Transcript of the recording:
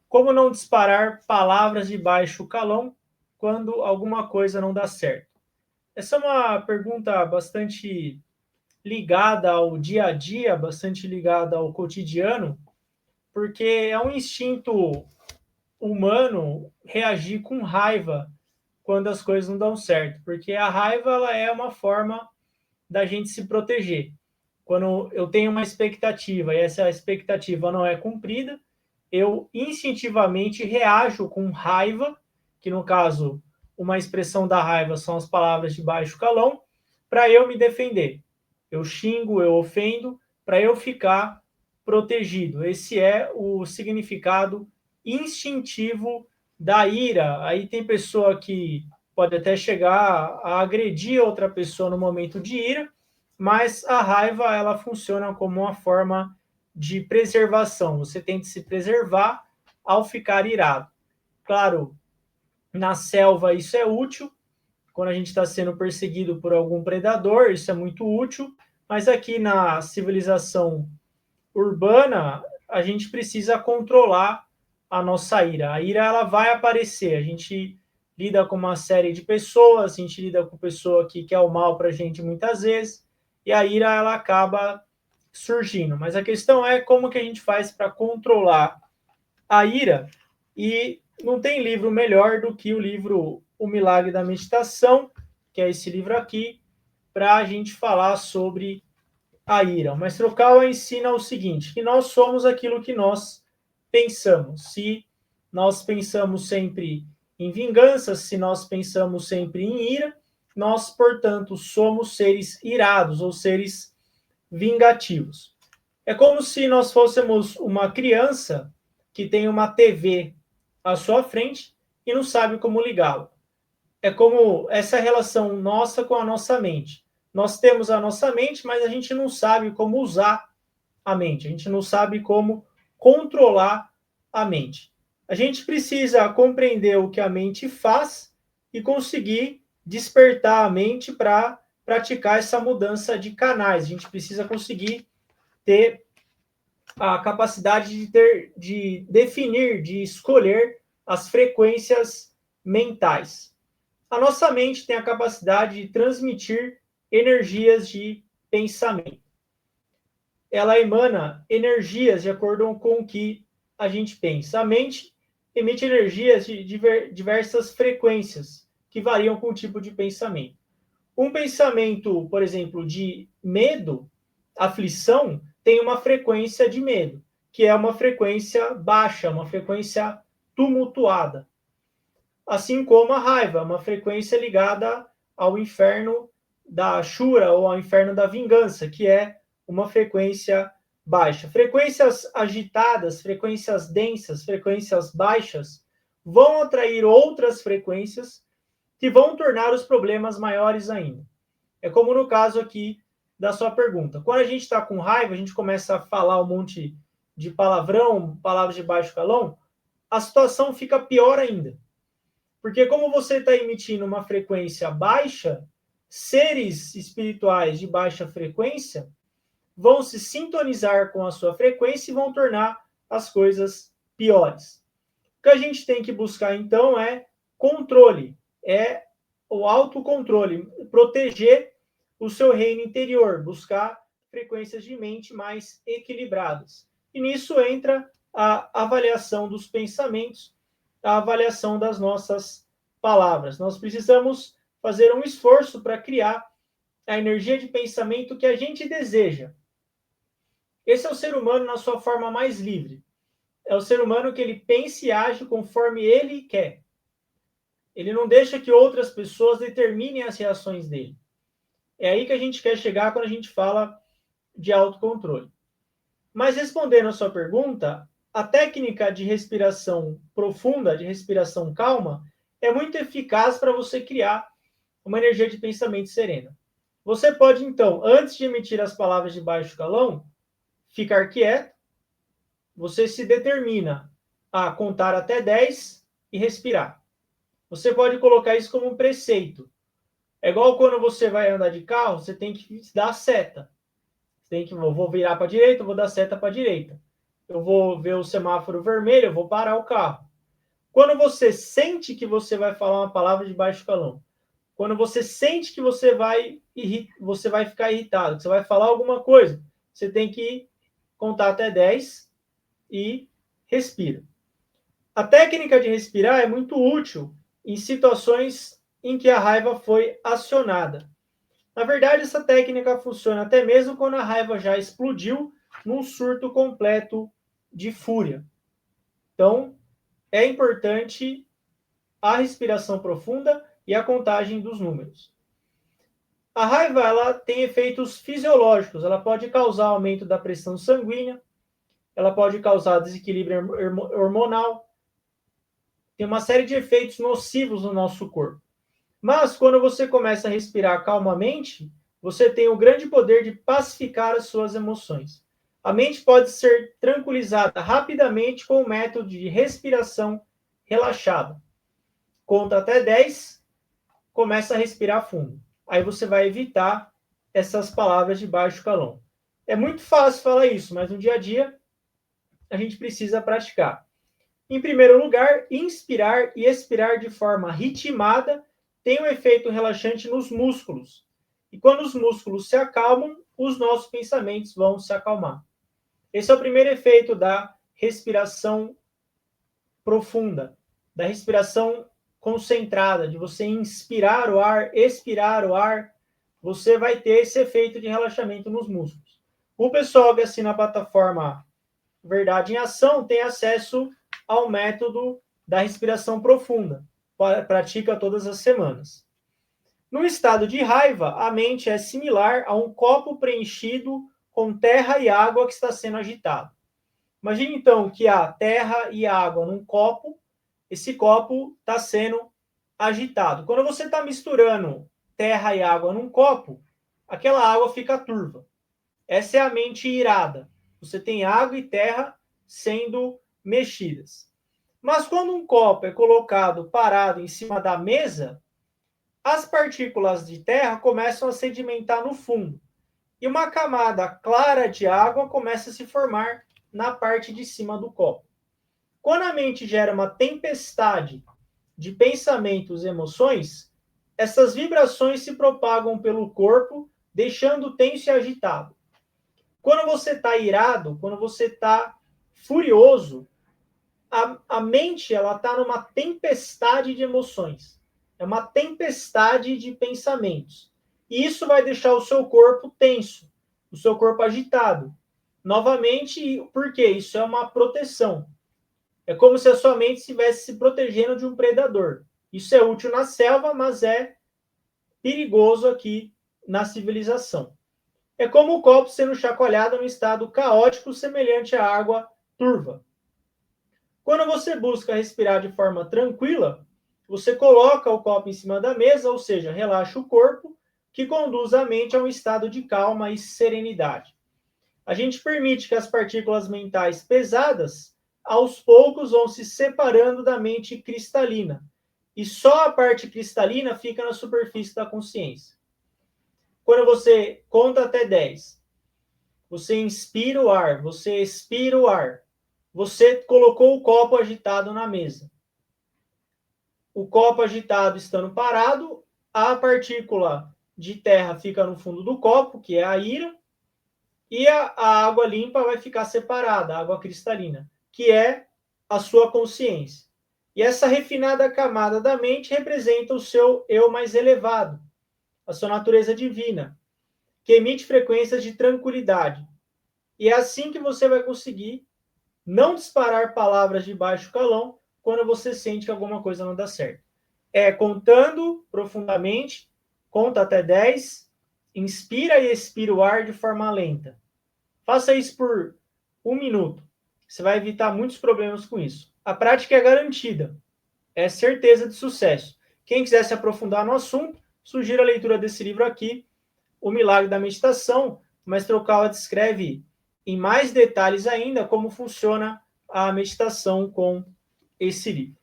Como não disparar palavras de baixo calão quando alguma coisa não dá certo? Essa é uma pergunta bastante ligada ao dia a dia, bastante ligada ao cotidiano, porque é um instinto humano reagir com raiva quando as coisas não dão certo, porque a raiva ela é uma forma da gente se proteger. Quando eu tenho uma expectativa e essa expectativa não é cumprida, eu instintivamente reajo com raiva, que no caso, uma expressão da raiva são as palavras de baixo calão, para eu me defender. Eu xingo, eu ofendo, para eu ficar protegido. Esse é o significado instintivo da ira. Aí tem pessoa que pode até chegar a agredir outra pessoa no momento de ira, mas a raiva ela funciona como uma forma de preservação. Você tem de se preservar ao ficar irado. Claro, na selva isso é útil, quando a gente está sendo perseguido por algum predador, isso é muito útil, mas aqui na civilização urbana, a gente precisa controlar a nossa ira. A ira ela vai aparecer, a gente lida com uma série de pessoas, a gente lida com pessoa que quer o mal para a gente muitas vezes, e a ira ela acaba surgindo. Mas a questão é como que a gente faz para controlar a ira, e não tem livro melhor do que o livro O Milagre da Meditação, que é esse livro aqui, para a gente falar sobre a ira. O Mestre Okawa ensina o seguinte, que nós somos aquilo que nós pensamos. Se nós pensamos sempre em vingança, se nós pensamos sempre em ira, nós, portanto, somos seres irados ou seres vingativos. É como se nós fôssemos uma criança que tem uma TV à sua frente e não sabe como ligá-la. É como essa relação nossa com a nossa mente. Nós temos a nossa mente, mas a gente não sabe como usar a mente. A gente não sabe como controlar a mente. A gente precisa compreender o que a mente faz e conseguir despertar a mente para praticar essa mudança de canais. A gente precisa conseguir ter a capacidade de definir, de escolher as frequências mentais. A nossa mente tem a capacidade de transmitir energias de pensamento. Ela emana energias de acordo com o que a gente pensa. A mente emite energias de diversas frequências que variam com o tipo de pensamento. Um pensamento, por exemplo, de medo, aflição, tem uma frequência de medo, que é uma frequência baixa, uma frequência tumultuada. Assim como a raiva, uma frequência ligada ao inferno da Shura ou ao inferno da vingança, que é uma frequência baixa. Frequências agitadas, frequências densas, frequências baixas vão atrair outras frequências que vão tornar os problemas maiores ainda. É como no caso aqui da sua pergunta. Quando a gente está com raiva, a gente começa a falar um monte de palavrão, palavras de baixo calão, a situação fica pior ainda. Porque como você está emitindo uma frequência baixa, seres espirituais de baixa frequência vão se sintonizar com a sua frequência e vão tornar as coisas piores. O que a gente tem que buscar, então, é controle, é o autocontrole, proteger o seu reino interior, buscar frequências de mente mais equilibradas. E nisso entra a avaliação dos pensamentos, a avaliação das nossas palavras. Nós precisamos fazer um esforço para criar a energia de pensamento que a gente deseja. Esse é o ser humano na sua forma mais livre. É o ser humano que ele pensa e age conforme ele quer. Ele não deixa que outras pessoas determinem as reações dele. É aí que a gente quer chegar quando a gente fala de autocontrole. Mas respondendo a sua pergunta, a técnica de respiração profunda, de respiração calma, é muito eficaz para você criar uma energia de pensamento serena. Você pode, então, antes de emitir as palavras de baixo calão, ficar quieto, você se determina a contar até 10 e respirar. Você pode colocar isso como um preceito. É igual quando você vai andar de carro, você tem que dar seta. Você tem que, vou virar para a direita, vou dar seta para a direita. eu vou ver o semáforo vermelho, eu vou parar o carro. Quando você sente que você vai falar uma palavra de baixo calão, quando você sente que você vai ficar irritado, que você vai falar alguma coisa, você tem que contar até 10 e respira. A técnica de respirar é muito útil em situações em que a raiva foi acionada. Na verdade, essa técnica funciona até mesmo quando a raiva já explodiu num surto completo de fúria. Então, é importante a respiração profunda e a contagem dos números. A raiva ela tem efeitos fisiológicos, ela pode causar aumento da pressão sanguínea, ela pode causar desequilíbrio hormonal, tem uma série de efeitos nocivos no nosso corpo. Mas quando você começa a respirar calmamente, você tem o grande poder de pacificar as suas emoções. A mente pode ser tranquilizada rapidamente com o método de respiração relaxada. Conta até 10, começa a respirar fundo. Aí você vai evitar essas palavras de baixo calão. É muito fácil falar isso, mas no dia a dia a gente precisa praticar. Em primeiro lugar, inspirar e expirar de forma ritmada tem um efeito relaxante nos músculos. E quando os músculos se acalmam, os nossos pensamentos vão se acalmar. Esse é o primeiro efeito da respiração profunda, da respiração concentrada, de você inspirar o ar, expirar o ar, você vai ter esse efeito de relaxamento nos músculos. O pessoal que assina a plataforma Verdade em Ação tem acesso ao método da respiração profunda, pratica todas as semanas. No estado de raiva, a mente é similar a um copo preenchido com terra e água que está sendo agitado. Imagine então que há terra e água num copo, esse copo está sendo agitado. Quando você está misturando terra e água num copo, aquela água fica turva. Essa é a mente irada. Você tem água e terra sendo mexidas. Mas quando um copo é colocado parado em cima da mesa, as partículas de terra começam a sedimentar no fundo. E uma camada clara de água começa a se formar na parte de cima do copo. Quando a mente gera uma tempestade de pensamentos e emoções, essas vibrações se propagam pelo corpo, deixando tenso e agitado. Quando você está irado, quando você está furioso, a mente está numa tempestade de emoções. É uma tempestade de pensamentos. E isso vai deixar o seu corpo tenso, o seu corpo agitado. Novamente, por quê? Isso é uma proteção. É como se a sua mente estivesse se protegendo de um predador. Isso é útil na selva, mas é perigoso aqui na civilização. É como o copo sendo chacoalhado em um estado caótico semelhante à água turva. Quando você busca respirar de forma tranquila, você coloca o copo em cima da mesa, ou seja, relaxa o corpo, que conduz a mente a um estado de calma e serenidade. A gente permite que as partículas mentais pesadas, aos poucos, vão se separando da mente cristalina. E só a parte cristalina fica na superfície da consciência. Quando você conta até 10, você inspira o ar, você expira o ar. Você colocou o copo agitado na mesa. O copo agitado estando parado, a partícula de terra fica no fundo do copo, que é a ira, e a água limpa vai ficar separada, a água cristalina, que é a sua consciência. E essa refinada camada da mente representa o seu eu mais elevado, a sua natureza divina, que emite frequências de tranquilidade. E é assim que você vai conseguir não disparar palavras de baixo calão quando você sente que alguma coisa não dá certo. É contando profundamente, conta até 10, inspira e expira o ar de forma lenta. Faça isso por 1 minuto. Você vai evitar muitos problemas com isso. A prática é garantida. É certeza de sucesso. Quem quiser se aprofundar no assunto, sugiro a leitura desse livro aqui, O Milagre da Meditação. O Mestre Okawa descreve em mais detalhes ainda como funciona a meditação com esse livro.